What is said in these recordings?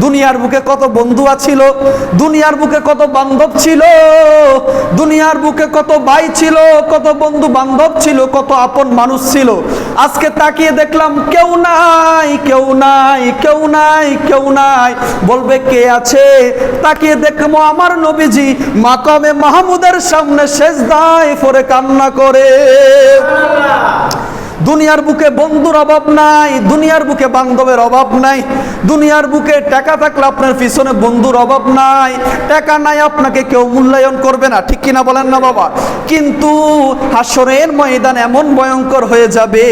দুনিয়ার বুকে কত বন্ধু ছিল, দুনিয়ার বুকে কত বান্ধব ছিল, দুনিয়ার বুকে কত ভাই ছিল, কত বন্ধু বান্ধব ছিল, কত আপন মানুষ ছিল। আজকে তাকিয়ে দেখলাম কেউ নাই, কেউ নাই, কেউ নাই, কেউ নাই। বলবে কে আছে? তাকিয়ে দেখবো আমার নবীজি মাকামে মাহমুদের সামনে সেজদায় পড়ে কান্না করে। দুনিয়ার বুকে বন্ধুর অভাব নাই, দুনিয়ার বুকে বান্ধবের অভাব নাই, দুনিয়ার বুকে টাকা থাকলে আপনার পিছনে বন্ধুর অভাব নাই, টাকা নাই আপনাকে কেউ মূল্যায়ন করবে না, ঠিক কিনা বলেন না বাবা? কিন্তু হাসরের ময়দান এমন ভয়ঙ্কর হয়ে যাবে,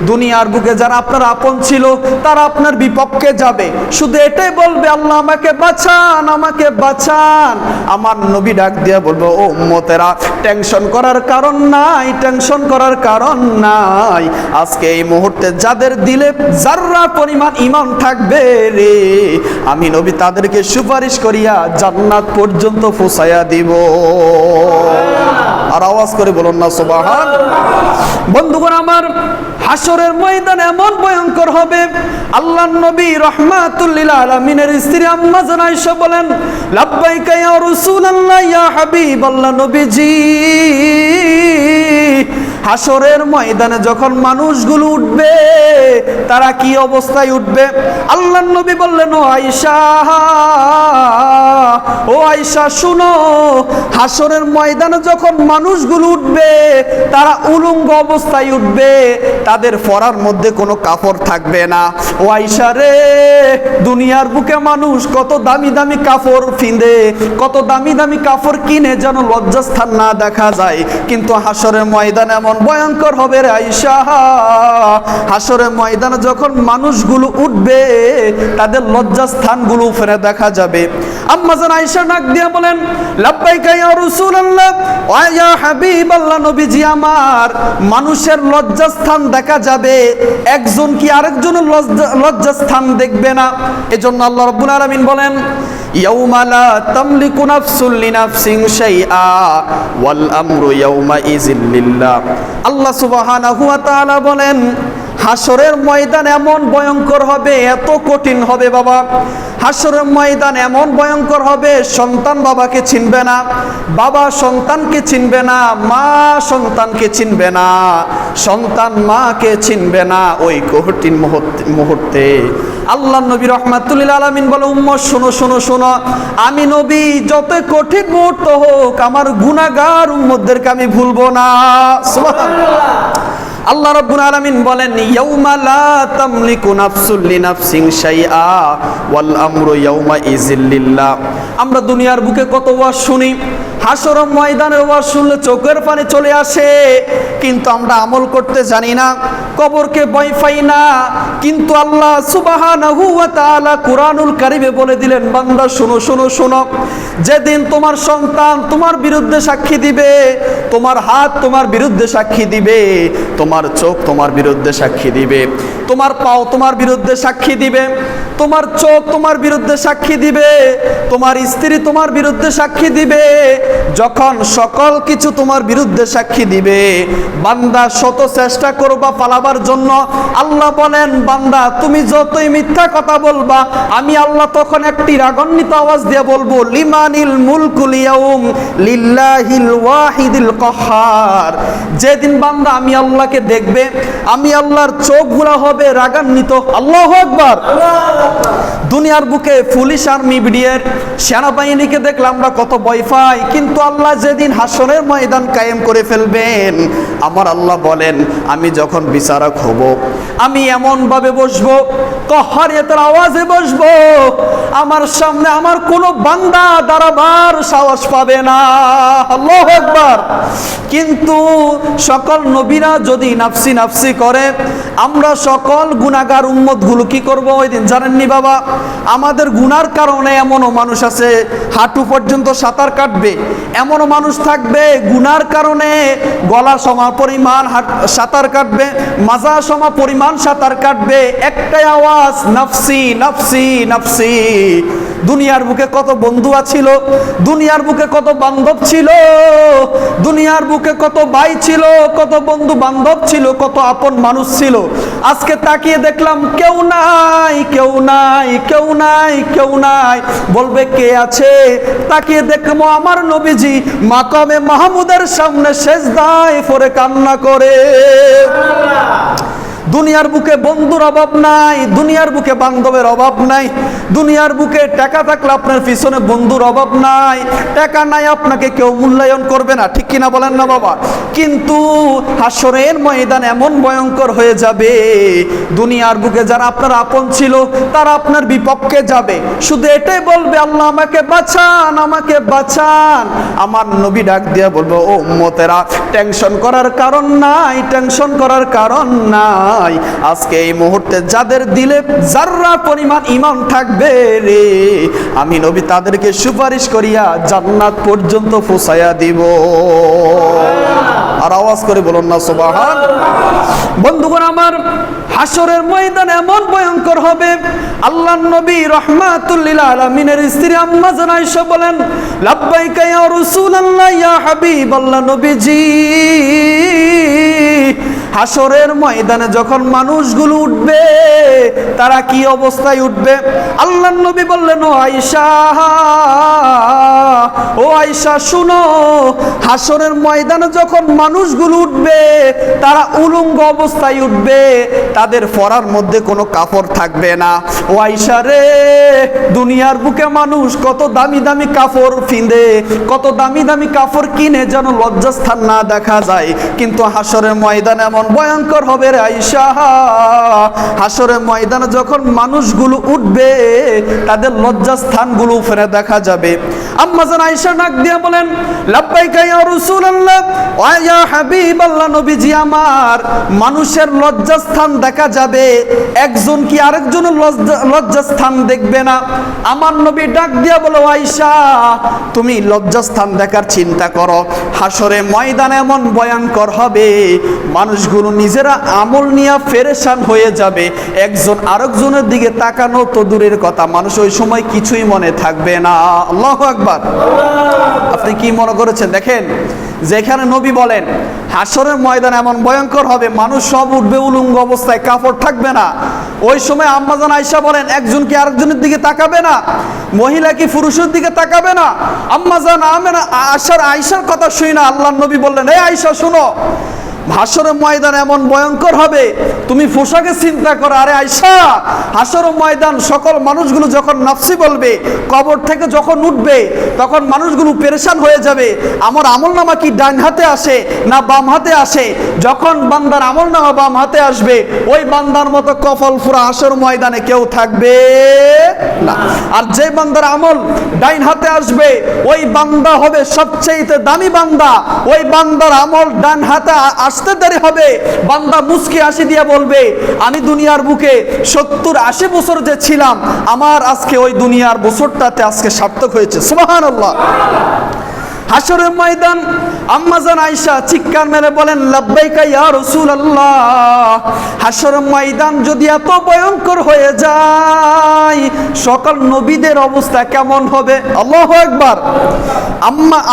দুনিয়ার বুকে যারা আপনার আপন ছিল তারা আপনার বিপক্ষে যাবে, শুধু এটাই বলবে আল্লাহ আমাকে বাঁচান, আমাকে বাঁচান। আমার নবী ডাক দিয়ে বলবো ও উম্মতেরা, টেনশন করার কারণ নাই, টেনশন করার কারণ নাই। আজকে এই মুহূর্তে যাদের দিলে যাররা পরিমাণ ঈমান থাকবে রে, আমি নবী তাদেরকে সুপারিশ করিয়া জান্নাত পর্যন্ত পৌঁছায়া দিব। আর আওয়াজ করে বলুন না সুবহান। বন্ধুগণ আমার, হাসরের ময়দান এমন ভয়ঙ্কর হবে, আল্লাহর নবী রাহমাতুল লিল আলামিনের স্ত্রী আম্মা জান আয়েশা বলেন, লাব্বাইকা ইয়া রাসূলুল্লাহ ইয়া হাবিবাল্লাহ, নবীজি হাসরের ময়দানে যখন মানুষগুলো উঠবে তারা কি অবস্থায় উঠবে? আল্লাহর নবী বললেন ও আয়েশা, ও আয়েশা শুনো, হাসরের ময়দানে যখন মানুষগুলো উঠবে তারা উলঙ্গ অবস্থায় উঠবে, তাদের পরার মধ্যে কোনো কাপড় থাকবে না। ও আয়েশা রে, দুনিয়ার বুকে মানুষ কত দামি দামি কাপড় ফিন্দে, কত দামি দামি কাপড় কিনে যেন লজ্জাস্থান না দেখা যায়, কিন্তু হাসরের ময়দানে এমন ভয়ঙ্কর হবে রে আয়েশা, হাসরের ময়দানে যখন মানুষগুলো উঠবে তাদের লজ্জাস্থানগুলো ফেরে দেখা যাবে। আম্মা জান আয়েশা ডাক দিয়ে বলেন, লাব্বাইকা ইয়া রাসূলুল্লাহ ওয়া ইয়া হাবিবাল্লাহ, নবীজি আমার, মানুষের লজ্জাস্থান দেখা যাবে, একজন কি আরেকজনের লজ্জাস্থান দেখবে না। এজন্য আল্লাহ রাব্বুল আলামিন বলেন, ইয়াউমা লা তামলিকু নাফসুন লিনাফসিন শাইআ ওয়াল আমরু ইয়াউমা ইযিল লিল্লাহ। আল্লাহ সুবহানাহু ওয়া তাআলা বলেন, হাসরের ময়দান এমন ভয়ঙ্কর হবে, এত কঠিন হবে বাবা, হাসরের ময়দান এমন ভয়ঙ্কর হবে, সন্তান বাবাকে চিনবে না, বাবা সন্তানকে চিনবে না, মা সন্তানকে চিনবে না, সন্তান মাকে চিনবে না। ওই কঠিন মুহূর্তে আল্লাহ নবী রাহমাতুল লিল আলামিন বলে, উম্মত শোনো শোনো শোনো, আমি নবী যত কঠিন মুহূর্ত হোক আমার গুনাহগার উম্মতদেরকে আমি ভুলবো না। সুবহানাল্লাহ। আল্লাহ রাব্বুল আলামিন বলেন, ইয়াউমা লা তামলিকু নাফসুন লিনাফসিন শাইআ ওয়াল আমরু ইয়াউমা ইযিল লিল্লাহ। আমরা দুনিয়ার বুকে কত ওয়াজ শুনি, হাসরের ময়দানের ওয়াজ শুনলে চোখের পানি চলে আসে, কিন্তু আমরা আমল করতে জানি না, কবরকে ভয় পাই না। কিন্তু আল্লাহ সুবহানাহু ওয়া তাআলা কুরআনুল কারীমে বলে দিলেন, বান্দা শোনো শোনো শোনো, যেদিন তোমার সন্তান তোমার বিরুদ্ধে সাক্ষী দিবে, তোমার হাত তোমার বিরুদ্ধে সাক্ষী দিবে, তোমার চোখ তোমার বিরুদ্ধে সাক্ষী দিবে, তোমার পাও তোমার বিরুদ্ধে সাক্ষী দিবে, তোমার চোখ তোমার বিরুদ্ধে সাক্ষী দিবে, তোমার স্ত্রী তোমার বিরুদ্ধে সাক্ষী দিবে, যখন সকল কিছু তোমার বিরুদ্ধে সাক্ষী দিবে, বান্দা শত চেষ্টা করবা পালাবার জন্য। আল্লাহ বলেন, বান্দা তুমি যতই মিথ্যা কথা বলবা, আমি আল্লাহ তখন একটি রাগান্বিত আওয়াজ দিয়ে বলবো, লিমানিল মুলকুল ইয়াউম লিল্লাহিল ওয়াহিদিল কাহ্হার। যেদিন বান্দা আমি আল্লাহকে দেখবে, আমি আল্লাহর চোখগুলো হবে রাগান্বিত। আল্লাহু আকবার। দুনিয়ার বুকে পুলিশ আর্মি বিডিআর সেনাবাহিনীকে দেখলে আমরা কত ভয় পাই, কিন্তু আল্লাহ যেদিন হাসরের ময়দান কায়েম করে ফেলবেন, আমার আল্লাহ বলেন, আমি যখন বিচারক হব, আমি এমন ভাবে বসবো, কহরিয়াতের আওয়াজে বসবো, আমার সামনে আমার কোনো বান্দা দাঁড়াবার সাহস পাবে না। আল্লাহু আকবার। কিন্তু সকল নবীরা যদি নাফসি নাফসি করে, আমরা সকল গুনাহগার উম্মতগুলো কি করব ওই দিন জানেননি বাবা? আমাদের গুনার কারণে এমনও মানুষ আছে হাঁটু পর্যন্ত সাঁতার কাটবে, এমনও মানুষ থাকবে গুনার কারণে গলা সমা পরিমাণ সাঁতার কাটবে, মাজা সমা পরিমাণ সাঁতার কাটবে, একটাই আওয়াজ, নাফসি নাফসি নাফসি। দুনিয়ার বুকে কত বন্ধু ছিল, দুনিয়ার বুকে কত বান্ধব ছিল, দুনিয়ার বুকে কত ভাই ছিল, কত বন্ধু বান্ধব ছিল, কত আপন মানুষ ছিল। আজকে তাকিয়ে দেখলাম কেউ নাই, কেউ নাই, কেউ নাই, কেউ নাই। বলবে কে আছে? তাকিয়ে দেখবো আমার নবীজি মাকামে মাহমুদের সামনে সেজদায় পড়ে কান্না করে। দুনিয়ার বুকে বন্ধুর অভাব নাই, দুনিয়ার বুকে বান্ধবের অভাব নাই, দুনিয়ার বুকে টাকা থাকলে আপনার পিছনে বন্ধুর অভাব নাই, টাকা নাই আপনাকে কেউ মূল্যায়ন করবে না, ঠিক কিনা বলেন না বাবা? কিন্তু হাসরের ময়দান এমন ভয়ঙ্কর হয়ে যাবে, দুনিয়ার বুকে যারা আপনার আপন ছিল তারা আপনার বিপক্ষে যাবে, শুধু এটাই বলবে আল্লাহ আমাকে বাঁচান, আমাকে বাঁচান। আমার নবী ডাক দিয়ে বলবো ও উম্মতেরা, টেনশন করার কারণ নাই, টেনশন করার কারণ নাই। আজকে এই মুহূর্তে যাদের দিলে যাররা পরিমাণ ঈমান থাকবে রে, আমি নবী তাদেরকে সুপারিশ করিয়া জান্নাত পর্যন্ত পৌঁছায়া দিব। আর আওয়াজ করে বলুন না সুবহান। বন্ধুগণ আমার, হাসরের ময়দান এমন ভয়ঙ্কর হবে, আল্লাহর নবী রাহমাতুল লিল আলামিনের স্ত্রী আম্মা জান আয়েশা বলেন, লাব্বাইকা ইয়া রাসূলুল্লাহ ইয়া হাবিবাল্লাহ, নবীজি হাসরের ময়দানে যখন মানুষগুলো উঠবে তারা কি অবস্থায় উঠবে? আল্লাহর নবী বললেন ও আয়েশা, ও আয়েশা শুনো, হাসরের ময়দানে যখন মানুষগুলো উঠবে তারা উলঙ্গ অবস্থায় উঠবে, তাদের পরার মধ্যে কোনো কাপড় থাকবে না। ও আয়েশা রে, দুনিয়ার বুকে মানুষ কত দামি দামি কাপড় ফিন্দে, কত দামি দামি কাপড় কিনে যেন লজ্জাস্থান না দেখা যায়, কিন্তু হাসরের ময়দানে এমন ভয়ঙ্কর হবে রে আয়েশা, হাসরের ময়দানে যখন মানুষগুলো উঠবে তাদের লজ্জাস্থানগুলো ফেরে দেখা যাবে। আম্মা জান আয়েশা ডাক দিয়ে বলেন, লাব্বাইকা ইয়া রাসূলুল্লাহ ওয়া ইয়া হাবিবাল্লাহ, নবীজি আমার, মানুষের লজ্জাস্থান দেখা যাবে, একজন কি আরেকজনের লজ্জাস্থান দেখবে না? আমার নবী ডাক দিয়ে বলো আয়েশা, তুমি লজ্জাস্থান দেখার চিন্তা করো, হাসরে ময়দান এমন ভয়ঙ্কর হবে মানুষগুলো নিজেরা আমল নিয়ে পেরেশান হয়ে যাবে, একজন আরেকজনের দিকে তাকানো তো দূরের কথা, মানুষ ওই সময় কিছুই মনে থাকবে না। আল্লাহু আকবার। আপনি কি মনে করেছেন? দেখেন, যেখানে নবী বলেন হাসরের ময়দান এমন ভয়ঙ্কর হবে মানুষ সব উঠবে উলঙ্গ অবস্থায়, কাপড় থাকবে না, ওই সময় আম্মা জান আয়েশা বলেন একজন কি আরেকজনের দিকে তাকাবে না? মহিলা কি পুরুষের দিকে তাকাবে না? আম্মা জান আয়েশার কথা শুই না আল্লাহর নবী বললেন, এই আয়েশা শুনো, হাসরের ময়দান এমন ভয়ঙ্কর হবে তুমি পোশাকের চিন্তা করো। আরে আয়েশা, হাসরের ময়দান সকল মানুষগুলো যখন নাফসি বলবে, কবর থেকে যখন উঠবে তখন মানুষগুলো পেরেশান হয়ে যাবে, আমার আমলনামা কি ডান হাতে আসে না বাম হাতে আসে? যখন বান্দার আমলনামা বাম হাতে আসবে ওই বান্দার মতো কপাল ফুরা হাসরের ময়দানে কেউ থাকবে না, আর যে বান্দার আমল ডাইন হাতে আসবে ওই বান্দা হবে সবচেয়ে দামি বান্দা, ওই বান্দার আমল ডান হাতে আসতে দেরি হবে, বান্দা মুস্কি হাসি দিয়ে বলবে আমি দুনিয়ার বুকে 70-80 বছর যে ছিলাম, আমার আজকে ওই দুনিয়ার বছরটাতে আজকে সার্থক হয়েছে। সুবহানাল্লাহ। হাসরের ময়দান আম্মা জান আয়েশা চিৎকার মেরে বলেন, লাব্বাইকা ইয়া রাসূলুল্লাহ, হাসরের ময়দান যদি এত ভয়ঙ্কর হয়ে যায় সকল নবীদের অবস্থা কেমন হবে? আল্লাহু আকবার।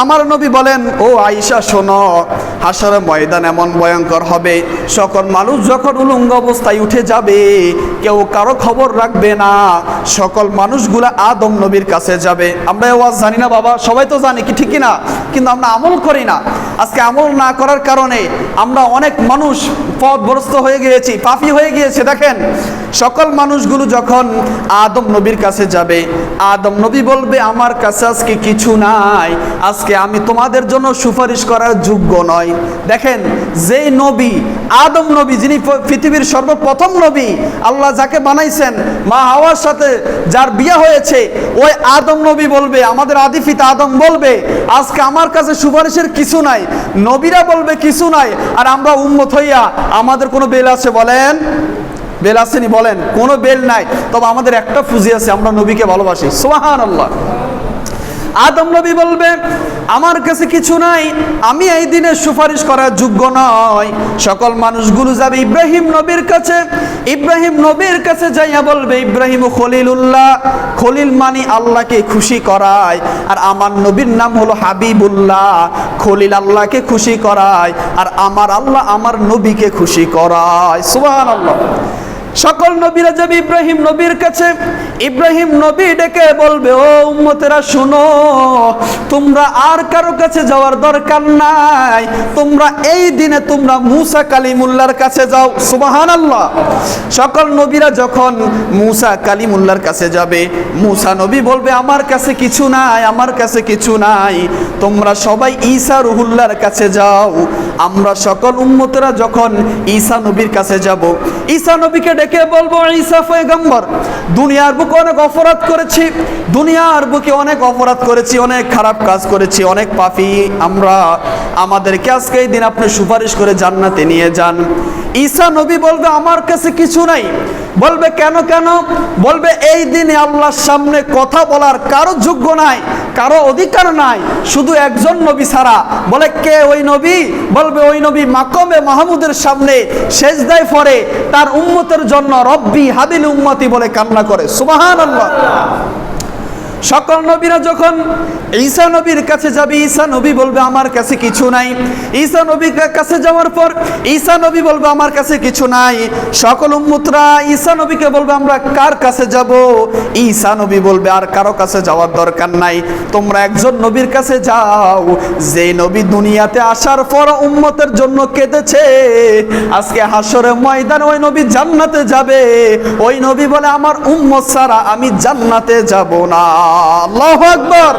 আমার নবী বলেন, ও আয়েশা শোনো, হাসরের ময়দান এমন ভয়ঙ্কর হবে সকল মানুষ যখন উলঙ্গ অবস্থায় উঠে যাবে কেউ কারো খবর রাখবে না, সকল মানুষগুলা আদম নবীর কাছে যাবে। আমরা এই ওয়াজ জানি না বাবা, সবাই তো জানি, কি ঠিক কিনা? কিন্তু আমরা আমল করি না। আজকে আমল না করার কারণে আমরা অনেক মানুষ পথভ্রষ্ট হয়ে গিয়েছি, পাপী হয়ে গিয়েছে। দেখেন, সকল মানুষগুলো যখন আদম নবীর কাছে যাবে, আদম নবী বলবে আমার কাছে আজকে কিছু নাই, আজকে আমি তোমাদের জন্য সুপারিশ করার যোগ্য নয়। দেখেন, যেই নবী আদম নবী, যিনি পৃথিবীর সর্বপ্রথম নবী, আল্লাহ যাকে বানাইছেন, মা হাওয়ার সাথে যার বিয়ে হয়েছে, ওই আদম নবী বলবে, আমাদের আদি পিতা আদম বলবে আজকে আমার কাছে সুপারিশের কিছু নাই। নবীরা বলবে কিছু নাই, আর আমরা উম্মত হইয়া আমাদের কোনো বেল আছে? বলেন, বেল আসেনি? বলেন, কোনো বেল নাই। তবে আমাদের একটা পুঁজি আছে, আমরা নবীকে ভালোবাসি। সুবহানাল্লাহ। আদম নবী বলবে আমার কাছে কিছু নাই, আমি এই দিনে সুপারিশ করার যোগ্য নয়। সকল মানুষগুলো যাবে ইব্রাহিম নবীর কাছে। ইব্রাহিম নবীর কাছে যাইয়া বলবে ইব্রাহিম খলিলুল্লাহ, খলিল মানি আল্লাহকে খুশি করায়, আর আমার নবীর নাম হলো হাবিবুল্লাহ। খলিল আল্লাহকে খুশি করায় আর আমার আল্লাহ আমার নবীকে খুশি করায়। সুবহানাল্লাহ। সকল নবীরা যাবে ইব্রাহিম নবীর কাছে। ইব্রাহিম নবী ডেকে বলবে ও উম্মতেরা শুনো, তোমরা আর কারো কাছে যাওয়ার দরকার নাই, তোমরা এই দিনে তোমরা মুসা কালিমুল্লাহর কাছে যাও। সুবহানাল্লাহ। সকল নবীরা যখন মুসা কালিমুল্লাহর কাছে যাবে, মুসা নবী বলবে আমার কাছে কিছু নাই, আমার কাছে কিছু নাই, তোমরা সবাই ঈসা রুহুল্লাহর কাছে যাও। আমরা সকল উম্মতেরা যখন ঈসা নবীর কাছে যাব, ঈসা নবীকে ডেকে বলবো ঈসা পয়গম্বর, দুনিয়ার বুকে অনেক অপরাধ করেছি, দুনিয়ার বুকে অনেক অপরাধ করেছি, অনেক খারাপ কাজ করেছি, অনেক পাপী আমরা, আমাদেরকে আজকে এই দিন আপনি সুপারিশ করে জান্নাতে নিয়ে যান। ঈসা নবী বলবে আমার কাছে কিছু নাই। বলবে কেন কেন? বলবে এই দিনে আল্লাহর সামনে কথা বলার কারো যোগ্য নাই, কারো অধিকার নাই, শুধু একজন নবী ছাড়া। বলে কে ওই নবী? বলবে ওই নবী মাকামে মাহমুদের সামনে সেজদায় পড়ে তার উম্মতের জন্য রব্বি হাবিল উম্মতি বলে কান্না করে। সুবহানাল্লাহ। সকল নবীরা যখন ঈসা নবীর কাছে যাবে, ঈসা নবী বলবে আমার কাছে কিছু নাই। ঈসা নবীর কাছে যাওয়ার পর ঈসা নবী বলবে আমার কাছে কিছু নাই। সকল উম্মতরা ঈসা নবীকে বলবে আমরা কার কাছে যাব? ঈসা নবী বলবে আর কারো কাছে যাওয়ার দরকার নাই, তোমরা একজন নবীর কাছে যাও, যে নবী দুনিয়াতে আসার পর উম্মতের জন্য কেঁদেছে, আজকে হাসরের ময়দানে ওই নবী জান্নাতে যাবে। ওই নবী বলে আমার উম্মত ছাড়া আমি জান্নাতে যাব না। আল্লাহু আকবার।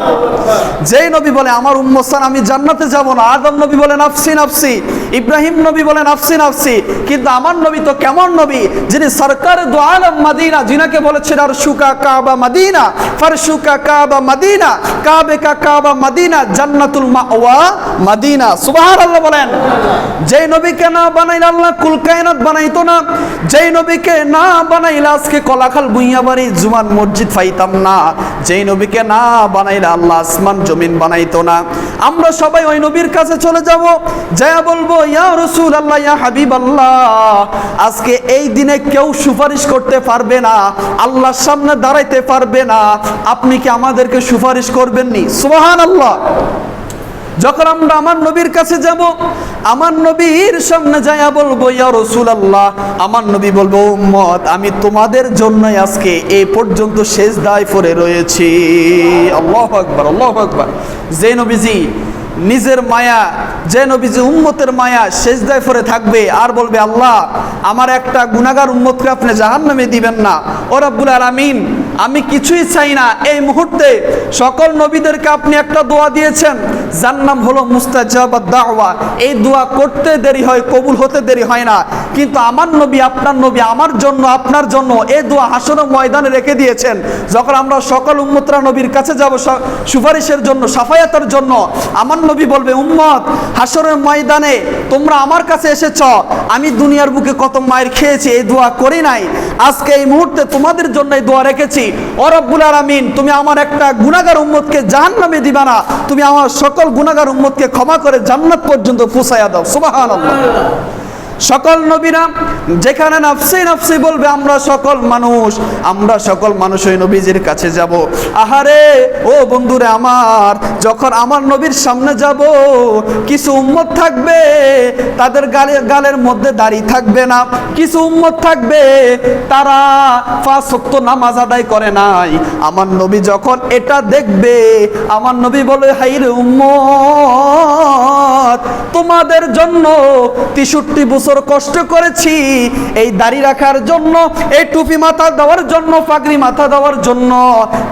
যেই নবী বলে আমার উম্মত ছাড়া আমি জান্নাতে যাব না, আদম নবী বলে নাফসি নাফসি, ইব্রাহিম নবী বলে নাফসি নাফসি, কিন্তু আমার নবী তো কেমন নবী, যিনি সরকার দু আলম মদিনা, যিনাকে বলেছেন আর শুকা কাবা মদিনা, ফারশুকা কাবা মদিনা, কাবে কা কাবা মদিনা, জান্নাতুল মাওয়া মদিনা। সুবহানাল্লাহ বলেন। যেই নবীকে না বানাইলে আল্লাহ কুল কায়নাত বানাইতো না, যেই নবীকে না বানাইলে আজকে কলাখাল বুইয়াবাড়ি জুমান মসজিদ পাইতাম না, যেই নবীকে না বানাইলে আল্লাহ আসমান জমিন বানাইতো না। আমরা সবাই ওই নবীর কাছে চলে যাব, যা বলবো ইয়া রাসূলুল্লাহ, ইয়া হাবিবাল্লাহ, আজকে এই দিনে কেউ সুপারিশ করতে পারবে না, আল্লাহর সামনে দাঁড়াইতে পারবে না, আপনি কি আমাদেরকে সুপারিশ করবেন নি? সুবহানাল্লাহ। যখন আমরা আমার নবীর কাছে যাব, আমার নবীর সামনে যাইয়া বলবো ইয়া রাসূলুল্লাহ, আমার নবী বলবো উম্মত আমি তোমাদের জন্যই আজকে এই পর্যন্ত সেজদায় পড়ে রয়েছি। আল্লাহু আকবার, আল্লাহু আকবার। যে নবীজি নিজের মায়া, যে নবীজি উম্মতের মায়া সেজদায় পড়ে থাকবে আর বলবে আল্লাহ আমার একটা গুনাহগার উম্মতকে আপনি জাহান্নামে দিবেন না। ও রব্বুল আলামিন আমি কিছুই চাই না, এই মুহূর্তে সকল নবীদেরকে আপনি একটা দোয়া দিয়েছেন, যার নাম হলো মুস্তাজাবাত দাওয়া। এই দোয়া করতে দেরি হয়, কবুল হতে দেরি হয় না, কিন্তু আমার নবী আপনার নবী আমার জন্য আপনার জন্য এই দোয়া হাসরের ময়দানে রেখে দিয়েছেন। যখন আমরা সকল উম্মতরা নবীর কাছে যাব সুপারিশের জন্য, সাফায়াতের জন্য, আমার নবী বলবে উম্মত হাসরের ময়দানে তোমরা আমার কাছে এসেছ, আমি দুনিয়ার বুকে কত মায়ের খেয়েছি, এই দোয়া করি নাই, আজকে এই মুহূর্তে তোমাদের জন্য এই দোয়া রেখেছি। ও রব্বুল আলামিন তুমি আমার একটা গুনাহগার উম্মতকে জাহান্নামে দিবা না, তুমি আমার সকল গুনাহগার উম্মতকে ক্ষমা করে জান্নাত পর্যন্ত পৌঁছায়া দাও। সুবহানাল্লাহ। সকল নবীরা যেখানে নাফসি নাফসি বলবে, আমরা সকল মানুষ ওই নবীজির কাছে যাব। আহারে ও বন্ধুরে আমার, যখন আমার নবীর সামনে যাব, কিছু উম্মত থাকবে তাদের গালের মধ্যে দাড়ি থাকবে না, কিছু উম্মত থাকবে তারা 5 ওয়াক্ত নামাজ আদায় করে নাই। আমার নবী যখন এটা দেখবে, আমার নবী বলে হাইরে উম্মত তোমাদের জন্য 63 বছর কষ্ট করেছি এই দাড়ি রাখার জন্য, এই টুপি মাথা দেওয়ার জন্য, পাগড়ি মাথা দেওয়ার জন্য,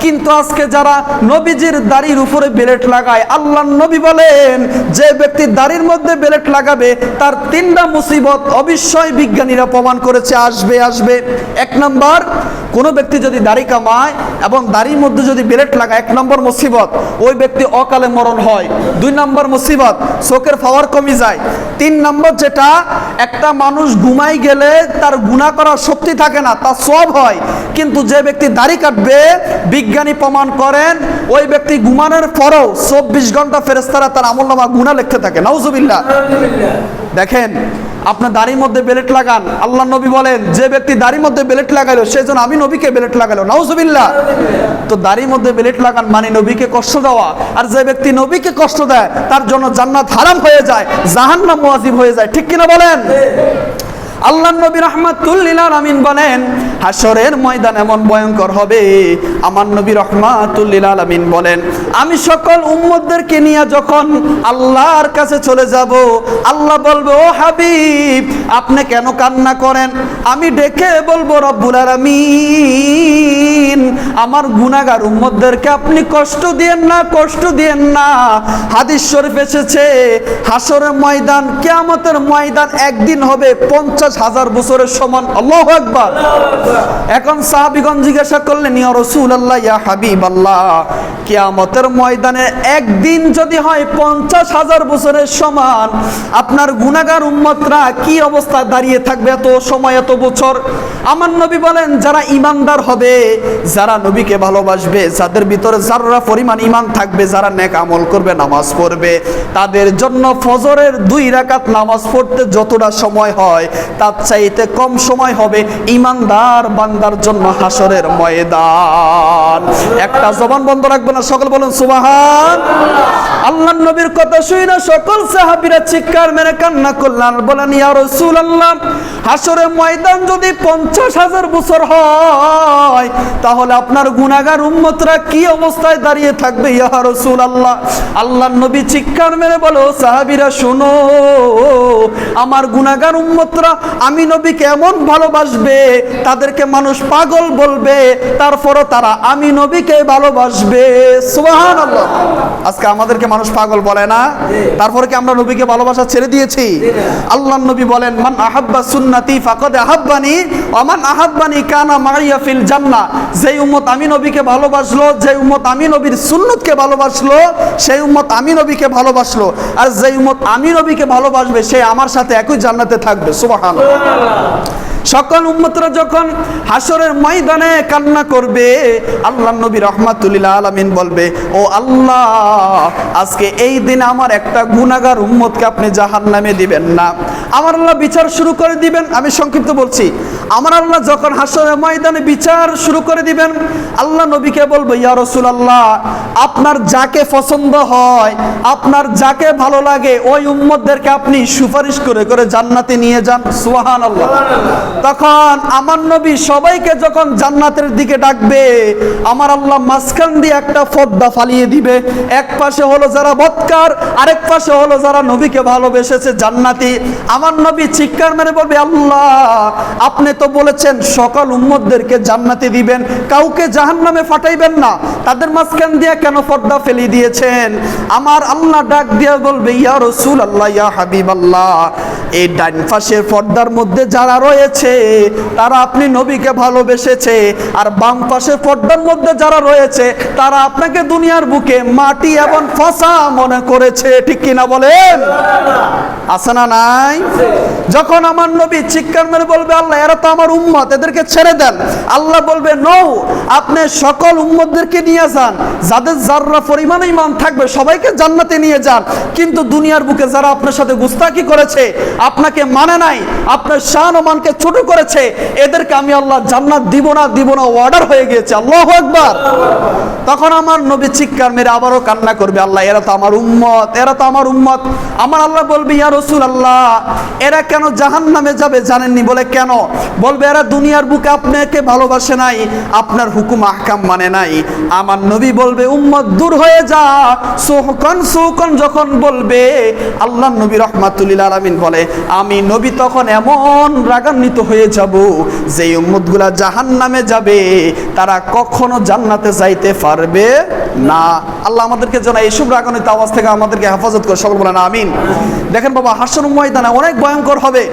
কিন্তু আজকে যারা নবীজির দাড়ির উপরে বেলেট লাগায়, আল্লাহর নবী বলেন যে ব্যক্তি দাড়ির মধ্যে বেলেট লাগাবে তার 3টা মুসিবত অবশ্যই বিজ্ঞানীরা প্রমাণ করেছে আসবে। এক নম্বর, কোনো ব্যক্তি যদি দাড়ি কামায় এবং দাড়ির মধ্যে যদি বেলেট লাগায়, 1 নম্বর মুসিবত, ওই ব্যক্তি অকালে মরণ হয়। 2 নম্বর মুসিবত, চোখের পাওয়ার কমে যায়। 3 নম্বর যেটা, একটা মানুষ ঘুমাই গেলে তার গুনাহ করার শক্তি থাকে না, তার সওয়াব হয়। কিন্তু যে ব্যক্তি দাড়ি কাটবে, বিজ্ঞানী প্রমাণ করেন ওই ব্যক্তি ঘুমানোর পরেও 24 ঘন্টা ফেরেশতারা তার আমলনামা গুনাহ লিখতে থাকে। নাউজুবিল্লাহ। দেখেন, আপনার দাড়ির মধ্যে বেলেট লাগান, আল্লাহ নবী বলেন যে ব্যক্তি দাড়ির মধ্যে বেলেট লাগাইলো সেজন্য আমি নবীকে বেলেট লাগাইলো। নাউজুবিল্লাহ। তো দাড়ির মধ্যে বেলেট লাগান মানে নবীকে কষ্ট দেওয়া, আর যে ব্যক্তি নবীকে কষ্ট দেয় তার জন্য জান্নাত হারাম হয়ে যায়, জাহান্নাম ওয়াজিব হয়ে যায়। ঠিক কিনা বলেন? আল্লাহ নবী রাহমাতুল লিল আলামিন বলেন হাশরের ময়দান এমন ভয়ঙ্কর হবে। আমার নবী রাহমাতুল লিল আলামিন বলেন আমি সকল উম্মতদেরকে নিয়ে যখন আল্লাহর কাছে চলে যাব, আল্লাহ বলবে ও হাবিব আপনি কেন কান্না করেন? আমি ডেকে বলবো রব্বুল আলামিন আমার গুনাহগার উম্মতদেরকে আপনি কষ্ট দিয়েন না, কষ্ট দিয়েন না। হাদিস শরীফ এসেছে হাশরের ময়দান, কিয়ামতের ময়দান একদিন হবে 50,000 বছরের সমান। আল্লাহু আকবার। এখন সাহাবীগণ জিজ্ঞাসা করলেন ইয়া রাসূলুল্লাহ, ইয়া হাবিবাল্লাহ, কিয়ামতের ময়দানে একদিন যদি হয় 50,000 বছরের সমান, আপনার গুনাহগার উম্মতরা কি অবস্থায় দাঁড়িয়ে থাকবে এত সময়, এত বছর? আমার নবী বলেন যারা ঈমানদার হবে, যারা নবীকে ভালোবাসবে, যাদের ভিতরে যারা পরিমাণ ঈমান থাকবে, যারা নেক আমল করবে, নামাজ পড়বে, তাদের জন্য ফজরের 2 রাকাত নামাজ পড়তে যতটা সময় হয় তার চাইতে কম সময় হবে ঈমানদার বান্দার জন্য হাশরের ময়দান। একটা জবান বন্ধ রাখবে না, সকল বলুন সুবহান। আল্লাহর নবীর কথা শুনে সকল সাহাবীরা চিৎকার মেরে কান্না করলেন, বলেন ইয়া রাসূলুল্লাহ হাশরের ময়দান যদি 50,000 বছর হয় তাহলে আপনার গুনাহগার উম্মতরা কি অবস্থায় দাঁড়িয়ে থাকবে ইয়া রাসূলুল্লাহ? আল্লাহর নবী চিৎকার মেরে বলো সাহাবীরা শুনো, আমার গুনাহগার উম্মতরা আমি নবীকে এমন ভালোবাসবে তাদেরকে মানুষ পাগল বলবে, তারপরও তারা আমি নবীকে ভালোবাসবে। সুবহানাল্লাহ। আজকে আমাদেরকে মানুষ পাগল বলে না, তারপরে কি আমরা নবীকে ভালোবাসা ছেড়ে দিয়েছি? আল্লাহর নবী বলেন মান আহাব্বা সুন্নতি ফাকাদ আহাব্বানি ওয়া মান আহাব্বানি কানা মাইয়া ফিল জান্নাহ। যেই উম্মত আমি নবীকে ভালোবাসলো, যেই উম্মত আমি নবীর সুন্নতকে ভালোবাসলো, সেই উম্মত আমি নবীকে ভালোবাসলো, আর যেই উম্মত আমি নবীকে ভালোবাসবে সে আমার সাথে একই জান্নাতে থাকবে। সুবহানাল্লাহ। সকল উম্মতরা যখন হাশরের ময়দানে কান্না করবে, আল্লাহর নবী রাহমাতুল লিল আলামিন বলবে ও আল্লাহ আজকে এই দিন আমার একটা গুনাহগার উম্মতকে আপনি জাহান্নামে দিবেন না। আমার আল্লাহ বিচার শুরু করে দিবেন। আমি সংক্ষিপ্ত বলছি, আমার আল্লাহ যখন হাশরের ময়দানে বিচার শুরু করে দিবেন, আল্লাহ নবীকে বলবে ইয়া রাসূলুল্লাহ আপনার যাকে পছন্দ হয়, আপনার যাকে ভালো লাগে ওই উম্মতদেরকে আপনি সুপারিশ করে করে জান্নাতে নিয়ে যান। সুবহানাল্লাহ। তখন আমার নবী সবাইকে যখন জান্নাতের দিকে ডাকবে, আমার আল্লাহ মাঝখান দিয়ে একটা পর্দা ফালিয়ে দিবে। এক পাশে হলো যারা বদকার, আরেক পাশে হলো যারা নবীকে ভালোবেসেছে জান্নাতি। আমার নবী চিৎকার মেরে বলবে আল্লাহ আপনি তো বলেছেন সকল উম্মতদেরকে জান্নাতে দিবেন, কাউকে জাহান্নামে পাঠাইবেন না, তাদের মাঝখান দিয়ে কেন পর্দা ফেলে দিয়েছেন? আমার আল্লাহ ডাক দিয়ে বলবে ইয়া রাসূলুল্লাহ, ইয়া হাবিবাল্লাহ এই ডান পাশের পর্দার মধ্যে যারা রয়েছে তারা আপনি নবীকে ভালোবেসেছে, আর বাম পাশের পর্দার মধ্যে যারা রয়েছে তারা আপনাকে দুনিয়ার বুকে মাটি এবং ফসা মনে করেছে। ঠিক কিনা বলেন? আছে না নাই? যখন আমার নবী চিৎকার মেরে বলবে আল্লাহ এরা তো আমার উম্মত, এদেরকে ছেড়ে দেন, আল্লাহ বলবে নও, আপনি সকল উম্মতদেরকে নিয়ে যান, যাদের যারা পরিমাণ ঈমান থাকবে সবাইকে জান্নাতে নিয়ে যান, কিন্তু দুনিয়ার বুকে যারা আপনার সাথে গুস্তাখি করেছে, আপনাকে মানে নাই, আপনার শান ও মানকে ছোট করেছে, এদেরকে আমি আল্লাহ জান্নাত দিব না, দিব না, অর্ডার হয়ে গেছে। আল্লাহু আকবার। তখন আমার নবী চিৎকার মেরে আবারও কান্না করবে আল্লাহ এরা তো আমার উম্মত, এরা তো আমার উম্মত। আমার আল্লাহ বলবে ইয়া রাসূলুল্লাহ এরা কেন জাহান্নামে যাবে জানেননি? বলে কেন? বলবে এরা দুনিয়ার বুকে আপনাকে ভালোবাসে নাই, আপনার হুকুম আহকাম মানে নাই। আমার নবী বলবে উম্মত দূর হয়ে যা, সুহকান সুহকান যখন বলবে, আল্লাহ নবী রাহমাতুল লিল আলামিন বলে আমি নবী তখন এমন রাগান্বিত হয়ে যাব যে উম্মতগুলা জাহান্নামে যাবে তারা কখনো জান্নাতে যাইতে পারবে না। আল্লাহ আমাদেরকে যেন এইসব রাগান্বিত আওয়াজ থেকে আমাদেরকে হেফাজত করে, সকল বলেন আমিন। দেখেন বাবা হাশর ময়দানে অনেক ভয়ঙ্কর হবে।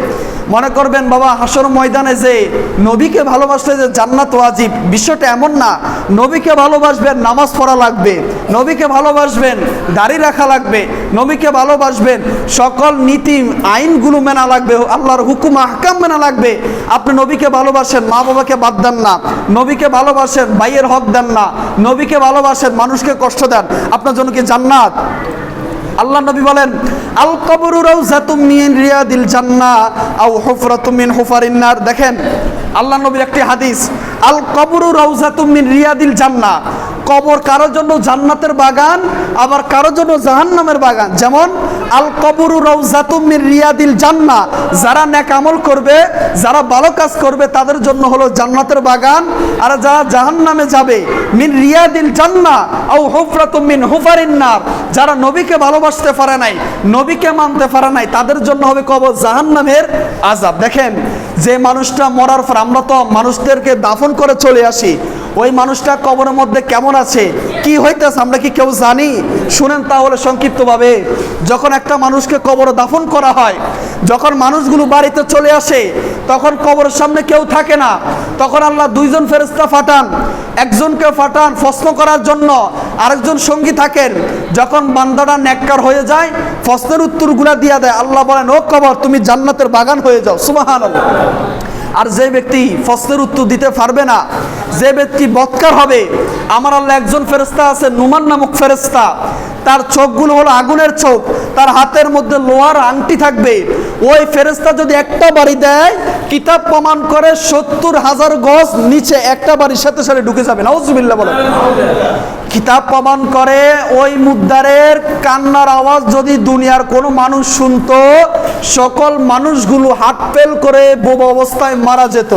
মনে করবেন বাবা হাসর ময়দানে যে নবীকে ভালোবাসলে যে জান্নাত ওয়াজিব, বিষয়টা এমন না। নবীকে ভালোবাসবেন, নামাজ পড়া লাগবে। নবীকে ভালোবাসবেন, দাড়ি রাখা লাগবে। নবীকে ভালোবাসবেন, সকল নীতি আইনগুলো মেনা লাগবে, আল্লাহর হুকুম আহকাম মেনা লাগবে। আপনি নবীকে ভালোবাসেন, মা বাবাকে বাদ দেন না। নবীকে ভালোবাসেন, ভাইয়ের হক দেন না। নবীকে ভালোবাসেন, মানুষকে কষ্ট দেন, আপনার জন্য কি জান্নাত? আল্লাহ নবী বলেন, আল কবরু রাউযাতুম মিন রিয়াদিল জান্নাহ আও হুফরাতুম মিন হুফারিন নার। দেখেন আল্লাহ নবীর একটি হাদিস, আল কবরু রাউযাতুম মিন রিয়াদিল জান্নাহ, কবর কারোর জন্য জান্নাতের বাগান, আবার কারোর জন্য জাহান্নামের বাগান। যেমন আল কবরু রাউযাতুম মিন রিয়াদিল জান্নাহ, যারা নেক আমল করবে, যারা ভালো কাজ করবে তাদের জন্য হলো জান্নাতের বাগান। আর যারা জাহান্নামে যাবে, মিন রিয়াদিল জান্নাহ আও হুফরাতুম মিন হুফারিন নার, যারা নবীকে ভালোবাসতে পারে নাই, নবীকে মানতে পারে নাই, তাদের জন্য হবে কবর জাহান্নামের আযাব। দেখেন যে মানুষটা মরার পর আমরা তো মানুষদেরকে দাফন করে চলে আসি, ওই মানুষটা কবরের মধ্যে কেমন আছে, কি হইতেছে আমরা কি কেউ জানি? শুনেন তাহলে সংক্ষিপ্তভাবে। যখন একটা মানুষকে কবরে দাফন করা হয়, যখন মানুষগুলো বাড়িতে চলে আসে, তখন কবরের সামনে কেউ থাকে না। তখন আল্লাহ দুইজন ফেরেশতা পাঠান, একজনকে পাঠান প্রশ্ন করার জন্য, আরেকজন সঙ্গী থাকেন। যখন বান্দাটা নেককার হয়ে যায়, প্রশ্নের উত্তরগুলা দিয়ে দেয়, আল্লাহ বলেন, ও কবর তুমি জান্নাতের বাগান হয়ে যাও। সুবহানাল্লাহ। আর যে ব্যক্তি প্রশ্নের উত্তর দিতে পারবে না, যে ব্যক্তি বৎকার হবে, আমার আল্লাহ একজন ফেরেশতা আছে নুমান নামক ফেরেশতা, তার চোখগুলো হলো আগুনের চোখ, তার হাতের মধ্যে লোহার আংটি থাকবে। ওই ফেরেশতা যদি একটা বাড়ি দেয়, কিতাব প্রমাণ করে ৭০,০০০ গজ নিচে একটা বাড়ির সাথে সাথে ঢুকে যাবে। নাউজুবিল্লাহ বলেন। কিতাব প্রমাণ করে ওই মুদ্দারের কান্নার আওয়াজ যদি দুনিয়ার কোনো মানুষ শুনতো, সকল মানুষগুলো হাত ফেল করে বোবা অবস্থায় মারা যেত।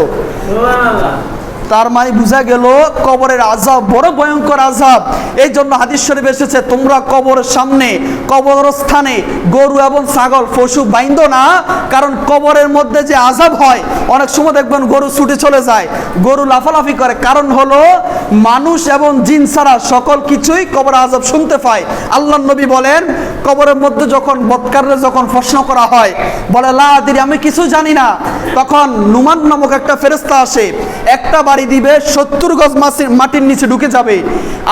তার মানে বোঝা গেল কবরের আযাব বড় ভয়ঙ্কর আযাব। এই জন্য হাদিস শরীফে এসেছে, তোমরা কবরের সামনে, কবরস্থানে গরু এবং ছাগল পশু বাইন্ধো না, কারণ কবরের মধ্যে যে আযাব হয়, অনেক সময় দেখবেন গরু ছুটে চলে যায়, গরু লাফালাফি করে, কারণ হলো মানুষ এবং জিন ছাড়া সকল কিছুই কবরের আযাব শুনতে পায়। আল্লাহ নবী বলেন, কবরের মধ্যে যখন বৎকাররা যখন প্রশ্ন করা হয়, বলে লা আদরি, আমি কিছু জানি না, তখন নুমান নামক একটা ফেরেশতা আসে, একটা বাড়ি দিবে, ৭০ গজ মাটির নিচে ঢুকে যাবে।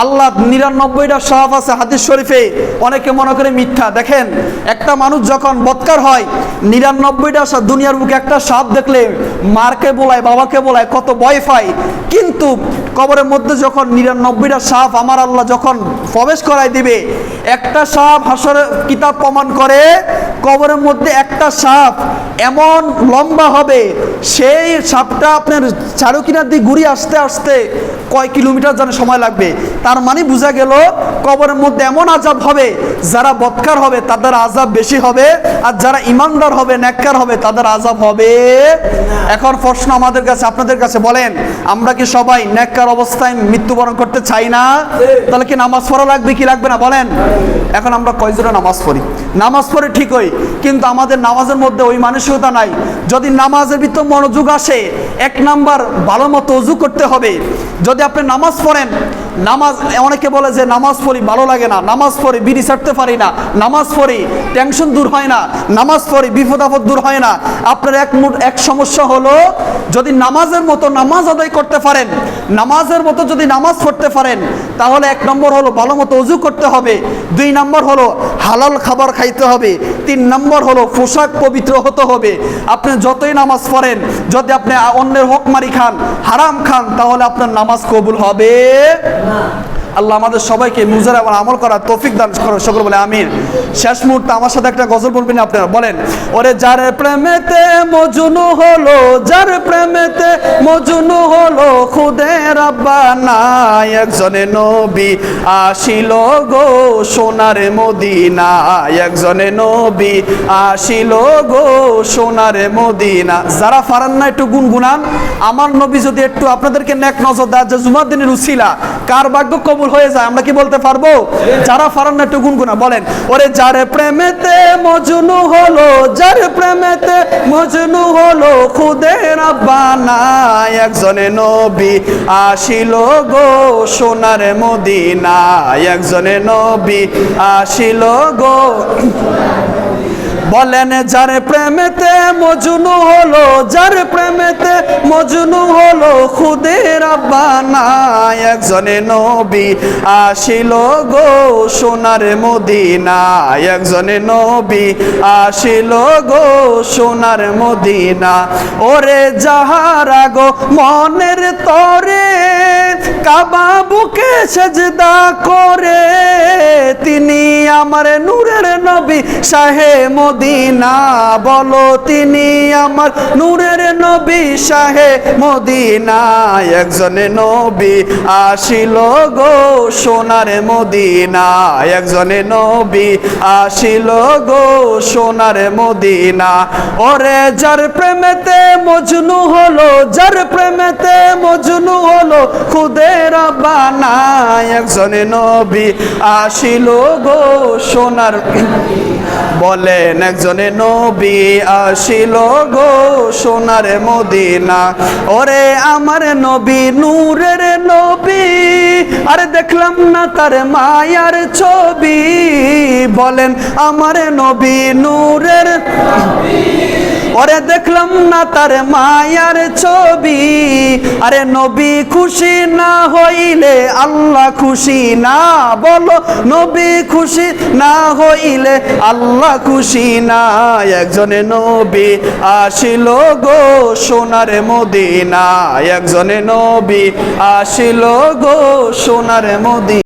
আল্লাহ ৯৯টা সাপ আছে হাদিস শরীফে, অনেকে মনে করে মিথ্যা। দেখেন একটা মানুষ যখন বৎকার হয়, ৯৯টা দুনিয়ার বুকে একটা সাপ দেখলে মারকে বলায়, বাবাকে বলায়, কত ভয় পায়। কিন্তু কবরের মধ্যে যখন ৯৯টা সাপ আমার আল্লাহ যখন প্রবেশ করাই দিবে, একটা সাপ হাসরের কিতাব প্রমাণ করে কবরের মধ্যে একটা সাপ এমন লম্বা হবে, সেই সাপটা আপনার চারুকিনার দিকে ঘুরে আসতে আসতে কয় কিলোমিটার যেন সময় লাগবে। তার মানে বোঝা গেল কবরের মধ্যে এমন আযাব হবে, যারা বৎকার হবে তাদের আযাব বেশি হবে, আর যারা ইমানদার হবে, নেককার হবে, তাদের আযাব হবে। এখন প্রশ্ন আমাদের কাছে, আপনাদের কাছে, বলেন আমরা কি সবাই নেককার অবস্থায় মৃত্যুবরণ করতে চাই না? তাহলে কি নামাজ পড়া লাগবে কি লাগবে না বলেন? এখন আমরা কয়জনে নামাজ পড়ি? নামাজ পড়ি ঠিকই, কিন্তু আমাদের নামাজের মধ্যে ওই মানসিকতা নাই। যদি নামাজের ভিতর মনোযোগ আসে, ১ নাম্বার ভালো মতো ওযু করতে হবে। যদি আপনি নামাজ পড়েন, নামাজ অনেকে বলে যে নামাজ পড়ি ভালো লাগে না, নামাজ পড়ি বিড়ি ছাড়তে পারি না, নামাজ পড়ি টেনশন দূর হয় না, নামাজ পড়ি বিপদ আপদ দূর হয় না। আপনার এক সমস্যা হলো, যদি নামাজের মতো নামাজ আদায় করতে পারেন, নামাজের মতো যদি নামাজ পড়তে পারেন, তাহলে ১ নম্বর হলো ভালো মতো ওযু করতে হবে, ২ নম্বর হলো হালাল খাবার খাইতে হবে, ৩ নম্বর হলো পোশাক পবিত্র হতে হবে। আপনি যতই নামাজ পড়েন, যদি আপনি অন্যের হক মারি খান, হারাম খান, তাহলে আপনার নামাজ কবুল হবে না। আল্লাহ আমাদের সবাইকে মুজার এবং আমল করার তৌফিক দান করুন, সকল বলে আমিন। শেষ মুহূর্তে আমার সাথে একটা গজল বলবেন আপনারা, বলেন, ওরে যার প্রেমেতে মজনু হলো, যার প্রেমেতে মজনু হলো, খুদে রাব্বানা একজনে নবী আসিল গো সোনার মদিনা, একজনে নবী আসিল গো সোনার মদিনা। যারা পারেন না একটু গুনগুনান, আমার নবী যদি একটু আপনাদেরকে নেক নজর দেয় যে জুমার দিনের উসিলা, কার ভাগ্য কবুল হয়ে যায় আমরা কি বলতে পারবো? যারা পারেন না একটু গুনগুনা বলেন, ওরে যার প্রেমেতে মজনু হলো, যার প্রেমেতে মজনু হলো, খুদে রাব্বানা একজনে নবী আসিল গো সোনার মদিনা, একজনে নবী আসিল গো। বলেন যার প্রেমেতে মজনু হলো, যার প্রেমেতে মজনু হলো, খুদে রাব্বানা একজনে নবী আসিল গো সোনার মদিনা, একজনে নবী আসিল গো সোনার মদিনা। ওরে যাহারা গো মনের তরে কাবা বুকে সেজদা করে, তিনি আমার নূরের নবী শাহে মদিনা, বলো তিনি আমার নূরের নবী শাহে মদিনা, একজনে নবী আসিল গো সোনার মদিনা, একজনে নবী আসিল গো সোনার মদিনা। ওরে যার প্রেমেতে মজনু হলো, যার প্রেমেতে মজনু হলো, খুদে রাব্বানা একজনে নবী আসিল গো সোনার, বলেন একজনে নবী আসিল গো সোনার মদিনা। ওরে আমার নবী নূরের নবী, আরে দেখলাম না তার মায়ার ছবি, বলেন আমার নবী নূরের, ওরে দেখলাম না তার মায়ার ছবি। আরে নবী খুশি না হইলে আল্লাহ খুশি না, বলো নবী খুশি না হইলে আল্লাহ খুশি না, একজনে নবী আসিল গো সোনার মদিনা, একজনে নবী আসিল গো সোনার মদিনা।